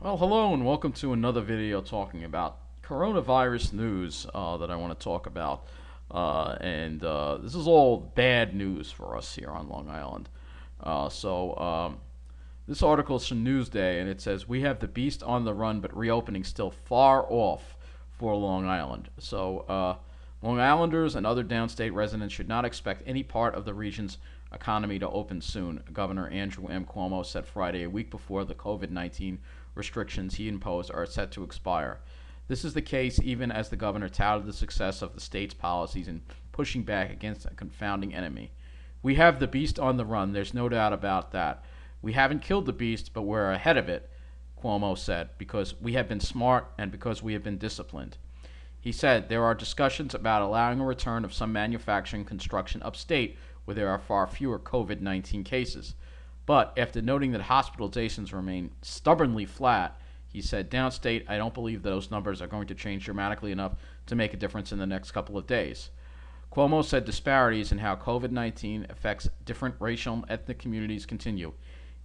Well, hello and welcome to another video talking about coronavirus news that I want to talk about. This is all bad news for us here on Long Island. This article is from Newsday and it says, "We have the beast on the run, but reopening still far off for Long Island." Long Islanders and other downstate residents should not expect any part of the region's economy to open soon, Governor Andrew M. Cuomo said Friday, a week before the COVID-19 restrictions he imposed are set to expire. This is the case even as the governor touted the success of the state's policies in pushing back against a confounding enemy. "We have the beast on the run, there's no doubt about that. We haven't killed the beast, but we're ahead of it," Cuomo said, "because we have been smart and because we have been disciplined." He said there are discussions about allowing a return of some manufacturing construction upstate where there are far fewer COVID-19 cases. But after noting that hospitalizations remain stubbornly flat, he said, "Downstate, I don't believe those numbers are going to change dramatically enough to make a difference in the next couple of days." Cuomo said disparities in how COVID-19 affects different racial and ethnic communities continue.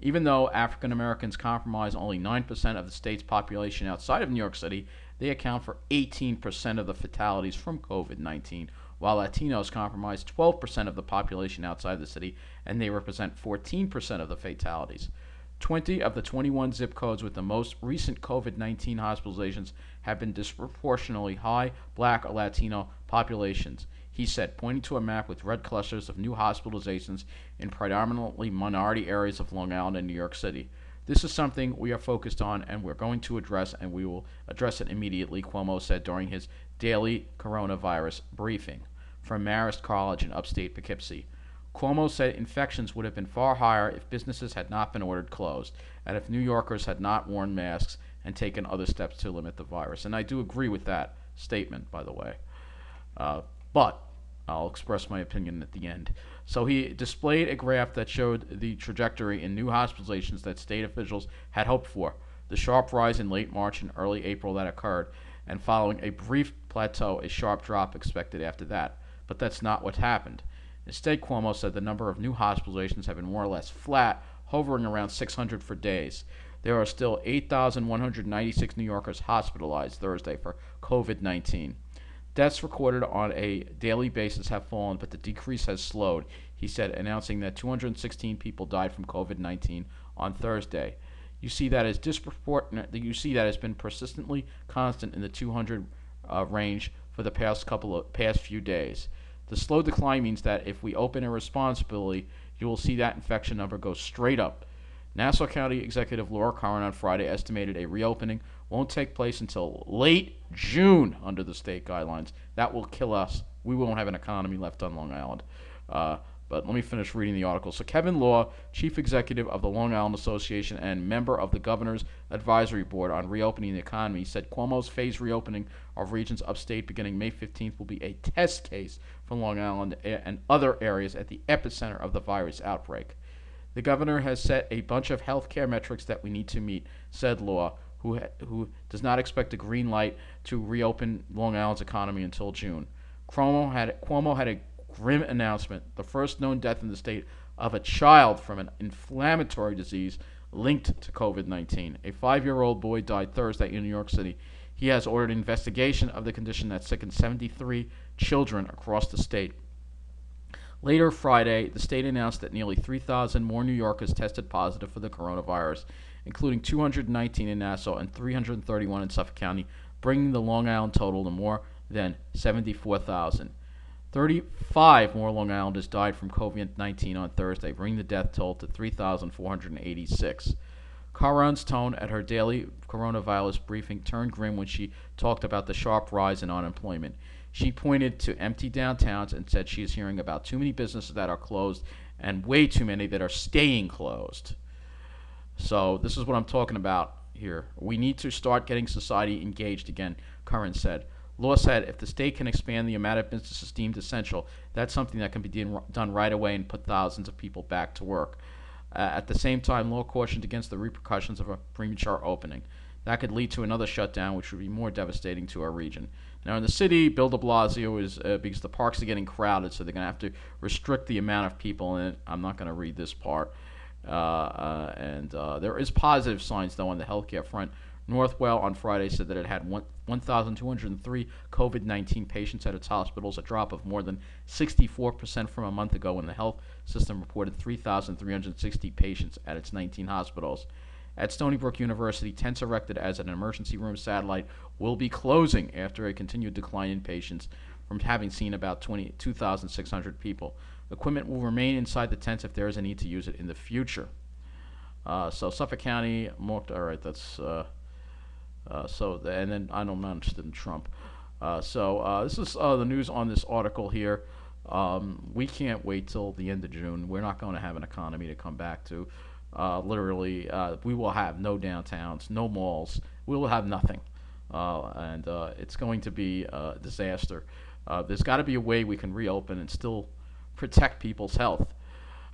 Even though African Americans comprise only 9% of the state's population outside of New York City, they account for 18% of the fatalities from COVID-19, while Latinos comprise 12% of the population outside the city, and they represent 14% of the fatalities. 20 of the 21 zip codes with the most recent COVID-19 hospitalizations have been disproportionately high Black or Latino populations, he said, pointing to a map with red clusters of new hospitalizations in predominantly minority areas of Long Island and New York City. "This is something we are focused on and we're going to address, and we will address it immediately," Cuomo said during his daily coronavirus briefing from Marist College in upstate Poughkeepsie. Cuomo said infections would have been far higher if businesses had not been ordered closed and if New Yorkers had not worn masks and taken other steps to limit the virus. And I do agree with that statement, by the way. But I'll express my opinion at the end. So he displayed a graph that showed the trajectory in new hospitalizations that state officials had hoped for, the sharp rise in late March and early April that occurred, and following a brief plateau, a sharp drop expected after that. But that's not what happened. Instead, Cuomo said the number of new hospitalizations have been more or less flat, hovering around 600 for days. There are still 8,196 New Yorkers hospitalized Thursday for COVID-19. Deaths recorded on a daily basis have fallen, but the decrease has slowed, he said, announcing that 216 people died from COVID-19 on Thursday. You see that as been persistently constant in the 200 range for the past few days. The slow decline means that if we open irresponsibly, you will see that infection number go straight up. Nassau County Executive Laura Curran on Friday estimated a reopening won't take place until late June under the state guidelines. That will kill us. We won't have an economy left on Long Island. But let me finish reading the article. So Kevin Law, chief executive of the Long Island Association and member of the governor's advisory board on reopening the economy, said Cuomo's phased reopening of regions upstate beginning May 15th will be a test case for Long Island and other areas at the epicenter of the virus outbreak. "The governor has set a bunch of health care metrics that we need to meet," said Law, who does not expect a green light to reopen Long Island's economy until June. Cuomo had a grim announcement: the first known death in the state of a child from an inflammatory disease linked to COVID-19. A 5-year-old boy died Thursday in New York City. He has ordered investigation of the condition that sickened 73 children across the state. Later Friday, the state announced that nearly 3,000 more New Yorkers tested positive for the coronavirus, including 219 in Nassau and 331 in Suffolk County, bringing the Long Island total to more than 74,000. 35 more Long Islanders died from COVID-19 on Thursday, bringing the death toll to 3,486. Curran's tone at her daily coronavirus briefing turned grim when she talked about the sharp rise in unemployment. She pointed to empty downtowns and said she is hearing about too many businesses that are closed and way too many that are staying closed. So this is what I'm talking about here. "We need to start getting society engaged again," Curran said. Law said if the state can expand the amount of businesses deemed essential, that's something that can be done right away and put thousands of people back to work. At the same time, Law cautioned against the repercussions of a premature opening. That could lead to another shutdown, which would be more devastating to our region. Now, in the city, Bill de Blasio is, because the parks are getting crowded, so they're going to have to restrict the amount of people in it. I'm not going to read this part. There is positive signs, though, on the healthcare front. Northwell on Friday said that it had 1,203 COVID-19 patients at its hospitals, a drop of more than 64% from a month ago when the health system reported 3,360 patients at its 19 hospitals. At Stony Brook University, tents erected as an emergency room satellite will be closing after a continued decline in patients from having seen about 2,600 people. Equipment will remain inside the tents if there is a need to use it in the future. So Suffolk County, all right, that's and then I'm not interested in Trump. This is the news on this article here. We can't wait till the end of June. We're not going to have an economy to come back to. Literally, we will have no downtowns, no malls. We will have nothing, and it's going to be a disaster. There's got to be a way we can reopen and still protect people's health.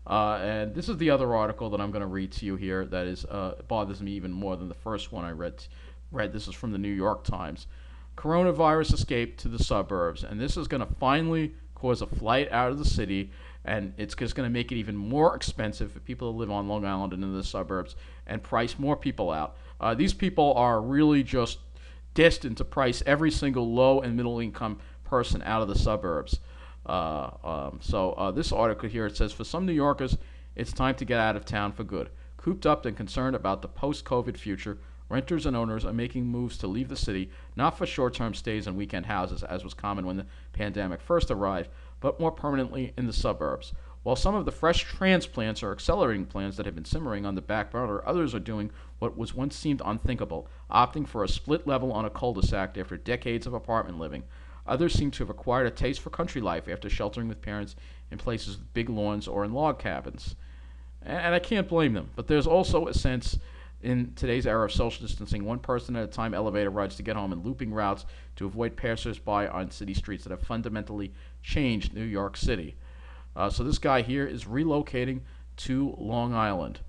And this is the other article that I'm going to read to you here that is bothers me even more than the first one I read. This is from the New York Times. Coronavirus escaped to the suburbs, and this is going to finally cause a flight out of the city, and it's just going to make it even more expensive for people to live on Long Island and in the suburbs and price more people out. These people are really just destined to price every single low and middle income person out of the suburbs. This article here, it says, for some New Yorkers, it's time to get out of town for good. Cooped up and concerned about the post-COVID future, renters and owners are making moves to leave the city, not for short-term stays in weekend houses, as was common when the pandemic first arrived, but more permanently in the suburbs. While some of the fresh transplants are accelerating plans that have been simmering on the back burner, others are doing what was once seemed unthinkable, opting for a split level on a cul-de-sac after decades of apartment living. Others seem to have acquired a taste for country life after sheltering with parents in places with big lawns or in log cabins. And I can't blame them, but there's also a sense in today's era of social distancing, one person at a time elevator rides to get home and looping routes to avoid passers-by on city streets that have fundamentally changed New York City. So this guy here is relocating to Long Island.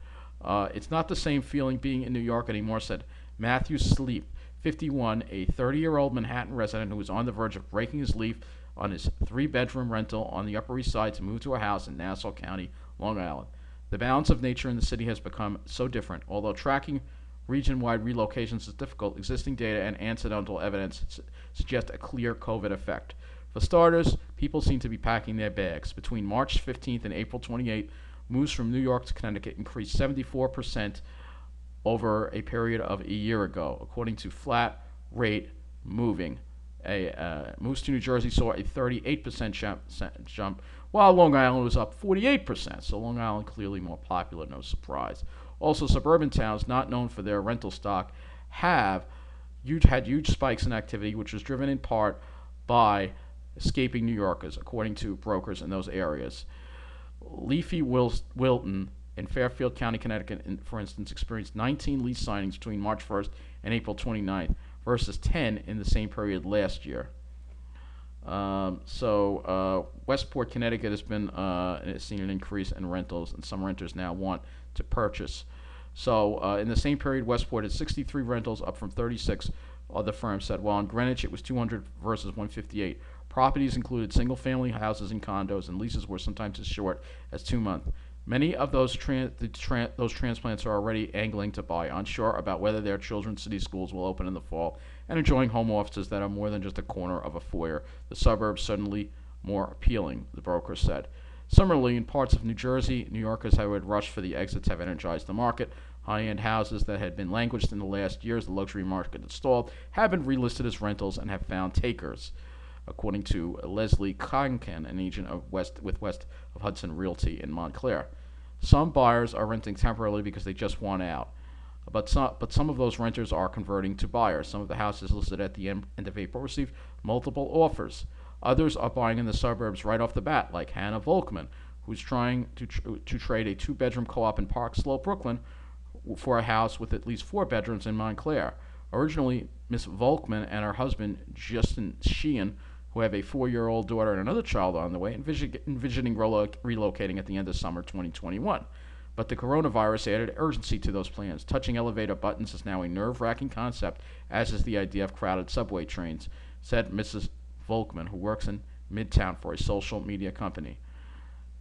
It's not the same feeling being in New York anymore, said Matthew Sleep, 51, a 30-year-old Manhattan resident who was on the verge of breaking his lease on his 3-bedroom rental on the Upper East Side to move to a house in Nassau County, Long Island. The balance of nature in the city has become so different. Although tracking region-wide relocations is difficult, existing data and incidental evidence suggest a clear COVID effect. For starters, people seem to be packing their bags. Between March 15th and April 28th, moves from New York to Connecticut increased 74% over a period of a year ago, according to Flat Rate Moving. Moves to New Jersey saw a 38% jump, while Long Island was up 48%. So Long Island clearly more popular, no surprise. Also, suburban towns not known for their rental stock had huge spikes in activity, which was driven in part by escaping New Yorkers, according to brokers in those areas. Leafy Wilton in Fairfield County, Connecticut, for instance, experienced 19 lease signings between March 1st and April 29th versus 10 in the same period last year. Westport, Connecticut has seen an increase in rentals, and some renters now want to purchase. In the same period, Westport had 63 rentals, up from 36, the firm said, while in Greenwich it was 200 versus 158. Properties included single-family houses and condos, and leases were sometimes as short as 2 months. Many of those transplants are already angling to buy, unsure about whether their children's city schools will open in the fall, and enjoying home offices that are more than just a corner of a foyer. The suburbs suddenly more appealing, the broker said. Similarly, in parts of New Jersey, New Yorkers who had rushed for the exits have energized the market. High-end houses that had been languished in the last years, the luxury market had stalled, have been relisted as rentals and have found takers, according to Leslie Concan, an agent of West of Hudson Realty in Montclair. Some buyers are renting temporarily because they just want out, but some of those renters are converting to buyers. Some of the houses listed at the end of April received multiple offers. Others are buying in the suburbs right off the bat, like Hannah Volkman, who's trying to trade a 2-bedroom co-op in Park Slope, Brooklyn, for a house with at least 4 bedrooms in Montclair. Originally, Miss Volkman and her husband, Justin Sheehan, who have a 4-year-old daughter and another child on the way, envisioning relocating at the end of summer 2021. But the coronavirus added urgency to those plans. Touching elevator buttons is now a nerve-wracking concept, as is the idea of crowded subway trains, said Mrs. Volkman, who works in Midtown for a social media company.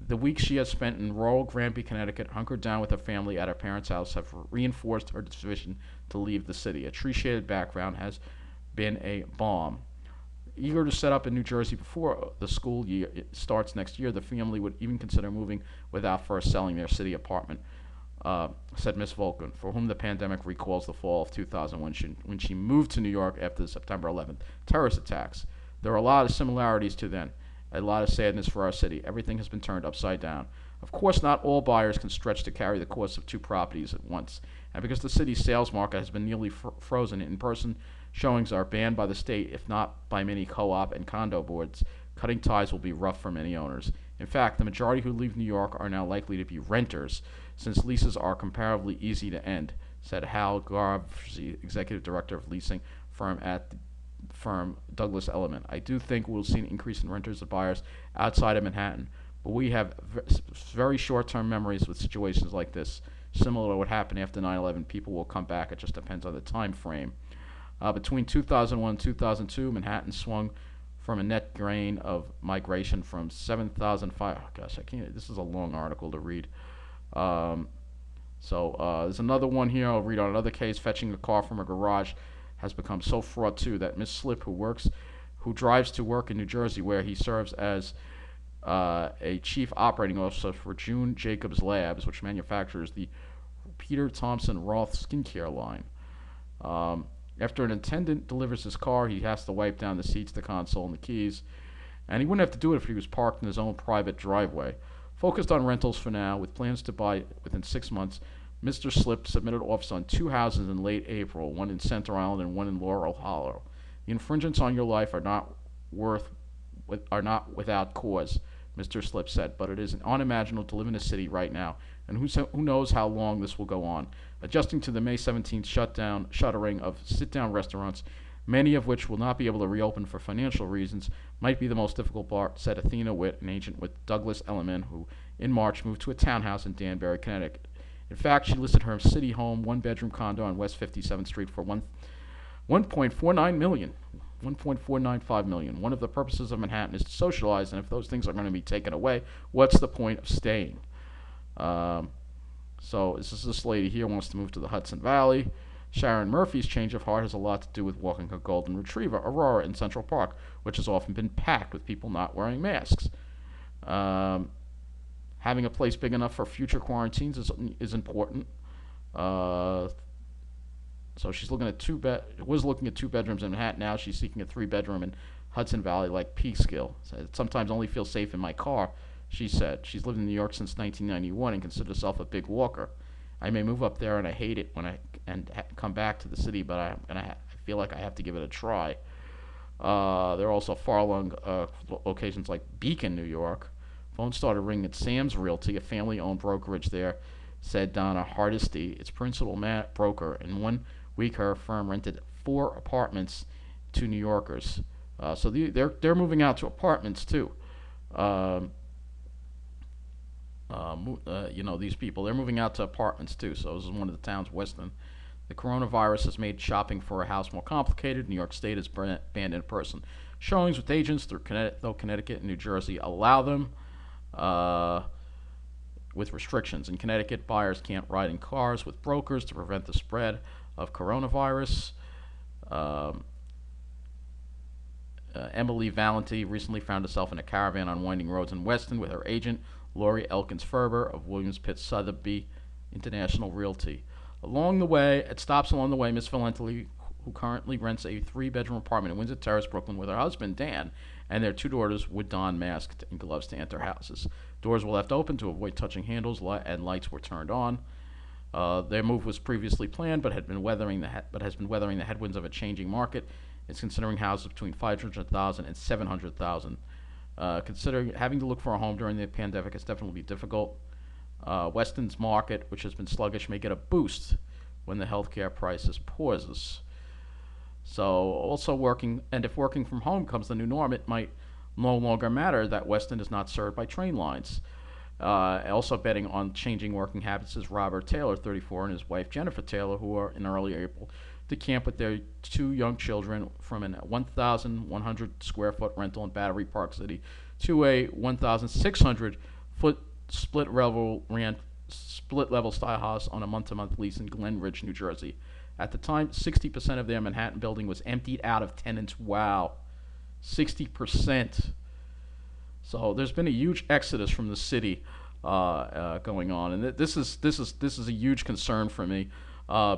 The weeks she has spent in rural Granby, Connecticut, hunkered down with her family at her parents' house, have reinforced her decision to leave the city. A tree-shaded background has been a balm. Eager to set up in New Jersey before the school year starts next year, the family would even consider moving without first selling their city apartment, said Miss Volkman, for whom the pandemic recalls the fall of 2001 when she moved to New York after the September 11th terrorist attacks. There are a lot of similarities to then, a lot of sadness for our city. Everything has been turned upside down. Of course, not all buyers can stretch to carry the cost of two properties at once, and because the city's sales market has been nearly frozen, in-person showings are banned by the state, if not by many co-op and condo boards. Cutting ties will be rough for many owners. In fact, the majority who leave New York are now likely to be renters, since leases are comparatively easy to end, said Hal Garvey, executive director of leasing firm at the firm Douglas Elliman. I do think we'll see an increase in renters and buyers outside of Manhattan, but we have very short-term memories with situations like this. Similar to what happened after 9/11, people will come back. It just depends on the time frame. Between 2001 and 2002, Manhattan swung from a net gain of migration from 7,005. Oh gosh, I can't. This is a long article to read. There's another one here. I'll read on another case. Fetching a car from a garage has become so fraught too that Miss Slip, who drives to work in New Jersey, where he serves as a chief operating officer for June Jacobs Labs, which manufactures the Peter Thompson Roth skincare line. After an attendant delivers his car, he has to wipe down the seats, the console, and the keys. And he wouldn't have to do it if he was parked in his own private driveway. Focused on rentals for now, with plans to buy within 6 months, Mr. Slip submitted offers on 2 houses in late April, one in Center Island and one in Laurel Hollow. The infringements on your life are not without cause, Mr. Slip said, but it is unimaginable to live in a city right now, and who knows how long this will go on. Adjusting to the May 17th shuttering of sit-down restaurants, many of which will not be able to reopen for financial reasons, might be the most difficult part, said Athena Witt, an agent with Douglas Elliman, who in March moved to a townhouse in Danbury, Connecticut. In fact, she listed her city home, one-bedroom condo on West 57th Street for $1.49 million. $1.495 million. One of the purposes of Manhattan is to socialize, and if those things are going to be taken away, what's the point of staying? So this lady here wants to move to the Hudson Valley. Sharon Murphy's change of heart has a lot to do with walking her golden retriever, Aurora, in Central Park, which has often been packed with people not wearing masks. Having a place big enough for future quarantines is important. So she's looking at was looking at 2 bedrooms in Manhattan. Now she's seeking a 3-bedroom in Hudson Valley, like Peekskill. Sometimes only feel safe in my car, she said. She's lived in New York since 1991 and considers herself a big walker. I may move up there and I hate it when come back to the city, but I feel like I have to give it a try. There are also far-flung locations like Beacon, New York. Phone started ringing at Sam's Realty, a family-owned brokerage there, said Donna Hardesty, its principal broker. In 1 week, her firm rented 4 apartments to New Yorkers. So they're moving out to apartments too. These people, they're moving out to apartments too. So this is one of the towns, Weston. The coronavirus has made shopping for a house more complicated. New York State has banned in-person showings with agents, though Connecticut and New Jersey allow them with restrictions. In Connecticut, buyers can't ride in cars with brokers to prevent the spread of coronavirus. Emily Valenti recently found herself in a caravan on winding roads in Weston with her agent, Lori Elkins Ferber of Williams Pitt Sotheby International Realty. It stops along the way, Miss Valenti, who currently rents a 3-bedroom apartment in Windsor Terrace, Brooklyn, with her husband, Dan, and their 2 daughters, would don masks and gloves to enter houses. Doors were left open to avoid touching handles, and lights were turned on. Their move was previously planned, but has been weathering the headwinds of a changing market. It's considering houses between $500,000 and $700,000. Considering having to look for a home during the pandemic is definitely difficult. Weston's market, which has been sluggish, may get a boost when the healthcare crisis pauses. So, if working from home comes the new norm, it might no longer matter that Weston is not served by train lines. Also betting on changing working habits is Robert Taylor, 34, and his wife Jennifer Taylor, who are in early April to camp with their 2 young children from a 1,100 square foot rental in Battery Park City to a 1,600 foot split level rent, split level style house on a month-to-month lease in Glen Ridge, New Jersey. At the time, 60% of their Manhattan building was emptied out of tenants. Wow, 60%. So there's been a huge exodus from the city going on, and this is a huge concern for me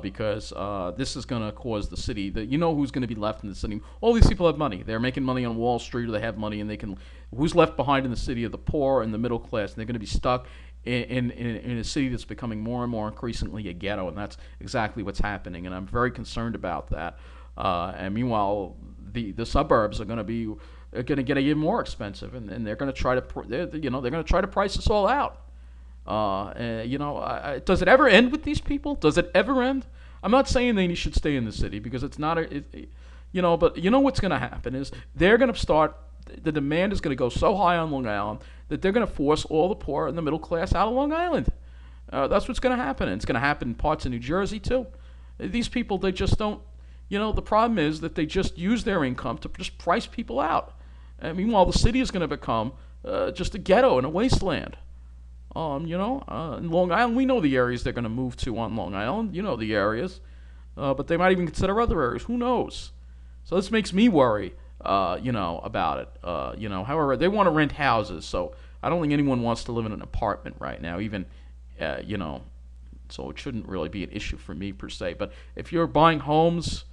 because this is going to cause the city. You know who's going to be left in the city? All these people have money. They're making money on Wall Street, or they have money, and they can. Who's left behind in the city are the poor and the middle class, and they're going to be stuck in a city that's becoming more and more increasingly a ghetto, and that's exactly what's happening. And I'm very concerned about that. And meanwhile, the suburbs are going to be get even more expensive, and they're going to try to they're going to try to price us all out. Does it ever end with these people? Does it ever end? I'm not saying they should stay in the city because it's not but you know what's going to happen is they're going to start. The demand is going to go so high on Long Island that they're going to force all the poor and the middle class out of Long Island. That's what's going to happen. And it's going to happen in parts of New Jersey too. These people, they just don't. The problem is that they just use their income to just price people out. And meanwhile, the city is going to become just a ghetto and a wasteland. In Long Island, we know the areas they're going to move to on Long Island. You know the areas. But they might even consider other areas. Who knows? So this makes me worry, about it. However, they want to rent houses. So I don't think anyone wants to live in an apartment right now, even, so it shouldn't really be an issue for me per se. But if you're buying homes,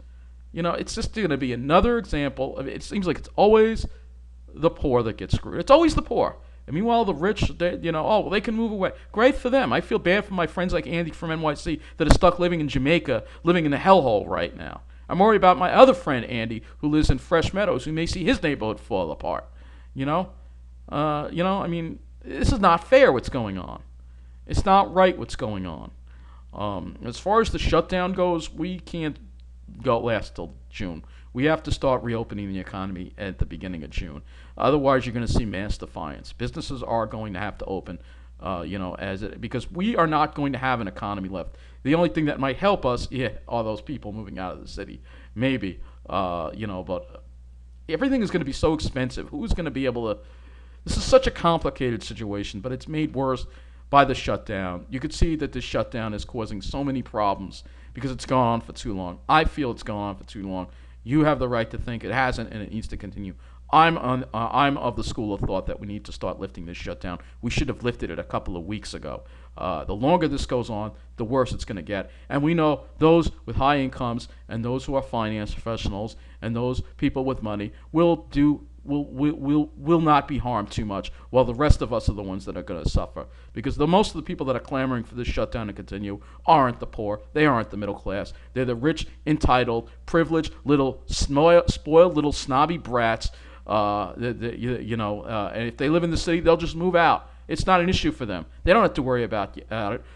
it's just going to be another example. It seems like it's always the poor that get screwed. It's always the poor. And meanwhile, the rich, they can move away. Great for them. I feel bad for my friends like Andy from NYC that are stuck living in Jamaica, living in the hellhole right now. I'm worried about my other friend, Andy, who lives in Fresh Meadows, who may see his neighborhood fall apart. This is not fair what's going on. It's not right what's going on. As far as the shutdown goes, we can't last till June. We have to start reopening the economy at the beginning of June. Otherwise, you're going to see mass defiance. Businesses are going to have to open, because we are not going to have an economy left. The only thing that might help us, are those people moving out of the city, maybe. But everything is going to be so expensive. Who's going to be able to? This is such a complicated situation, but it's made worse by the shutdown. You could see that this shutdown is causing so many problems because it's gone on for too long. I feel it's gone on for too long. You have the right to think it hasn't, and it needs to continue. I'm of the school of thought that we need to start lifting this shutdown. We should have lifted it a couple of weeks ago. The longer this goes on, the worse it's going to get. And we know those with high incomes and those who are finance professionals and those people with money will not be harmed too much, while the rest of us are the ones that are going to suffer. Because most of the people that are clamoring for this shutdown to continue aren't the poor. They aren't the middle class. They're the rich, entitled, privileged, little spoiled little snobby brats. And if they live in the city, they'll just move out. It's not an issue for them. They don't have to worry about it.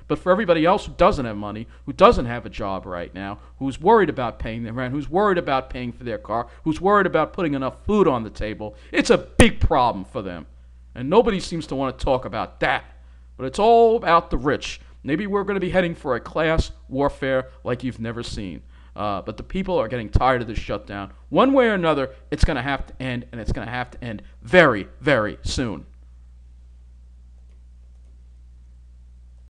But for everybody else who doesn't have money, who doesn't have a job right now, who's worried about paying their rent, who's worried about paying for their car, who's worried about putting enough food on the table, it's a big problem for them. And nobody seems to want to talk about that. But it's all about the rich. Maybe we're going to be heading for a class warfare like you've never seen. But the people are getting tired of this shutdown. One way or another, it's going to have to end, and it's going to have to end very, very soon.